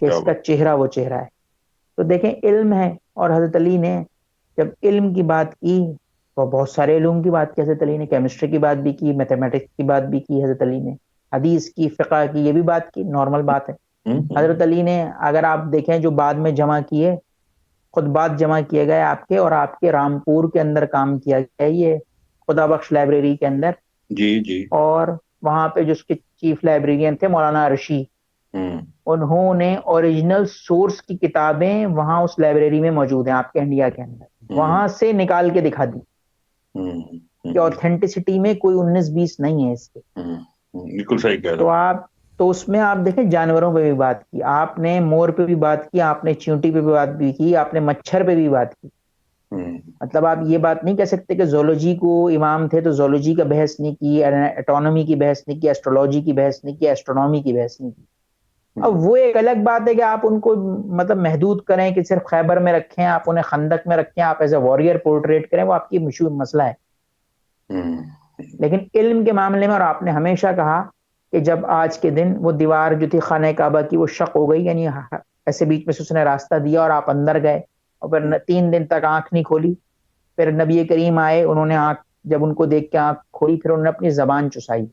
کہ اس کا چہرہ وہ چہرہ ہے. تو دیکھیں علم ہے، اور حضرت علی نے جب علم کی بات کی تو بہت سارے علوم کی بات کی. حضرت علی نے کیمسٹری کی بات بھی کی، میتھمیٹکس کی بات بھی کی، حضرت علی نے حدیث کی، فقہ کی، یہ بھی بات کی، نارمل بات ہے. حضرت علی نے اگر آپ دیکھیں جو بعد میں جمع کیے، خطبات جمع کیے گئے آپ کے، اور آپ کے رامپور کے اندر کام کیا گیا یہ خدا بخش لائبریری کے اندر. جی. اور وہاں پہ جو اس کے چیف لائبریرین تھے مولانا عرشی، انہوں نے اوریجنل سورس کی کتابیں وہاں اس لائبریری میں موجود ہیں آپ کے انڈیا کے اندر، وہاں سے نکال کے دکھا دی کہ اوتھینٹسٹی میں کوئی 19-20 نہیں ہے اس کے. بالکل صحیح کہہ رہا. تو تو اس میں آپ دیکھیں جانوروں پہ بھی بات کی آپ نے، مور پہ بھی بات کی آپ نے، چیونٹی پہ بھی بات بھی کی آپ نے، مچھر پہ بھی بات کی. مطلب آپ یہ بات نہیں کہہ سکتے کہ زولوجی کو امام تھے تو زولوجی کا بحث نہیں کی، ایٹانومی کی بحث نہیں کی، ایسٹرولوجی کی بحث نہیں کی، ایسٹرونومی کی بحث نہیں کی. اب وہ ایک الگ بات ہے کہ آپ ان کو مطلب محدود کریں کہ صرف خیبر میں رکھیں، آپ انہیں خندق میں رکھیں، آپ ایز اے وارئر پورٹریٹ کریں، وہ آپ کی مشہور مسئلہ ہے. لیکن علم کے معاملے میں، اور آپ نے ہمیشہ کہا کہ جب آج کے دن وہ دیوار جو تھی خانہ کعبہ کی وہ شق ہو گئی، یعنی ایسے بیچ میں سے اس نے راستہ دیا اور آپ اندر گئے، اور پھر 3 دن تک آنکھ نہیں کھولی. پھر نبی کریم آئے، انہوں نے آنکھ جب ان کو دیکھ کے آنکھ کھولی، پھر انہوں نے اپنی زبان چسائی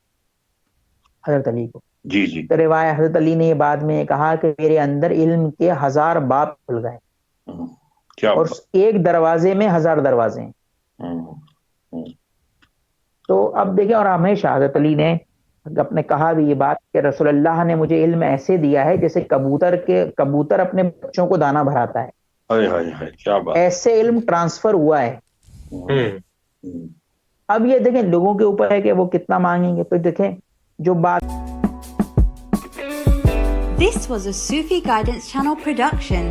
حضرت علی کو. جی. تو روایت حضرت علی نے یہ بعد میں کہا کہ میرے اندر علم کے 1000 باب کھل گئے، اور ایک دروازے میں 1000 دروازے ہیں. تو اب دیکھیں، اور ہمیشہ حضرت علی نے اپنے کہا بھی یہ بات کہ رسول اللہ نے مجھے علم ایسے دیا ہے جیسے کبوتر اپنے بچوں کو دانا بھراتا ہے، کیا بات. ایسے علم ٹرانسفر ہوا ہے. اب یہ دیکھیں لوگوں کے اوپر ہے کہ وہ کتنا مانگیں گے. تو دیکھیں جو بات. This was a Sufi Guidance Channel production.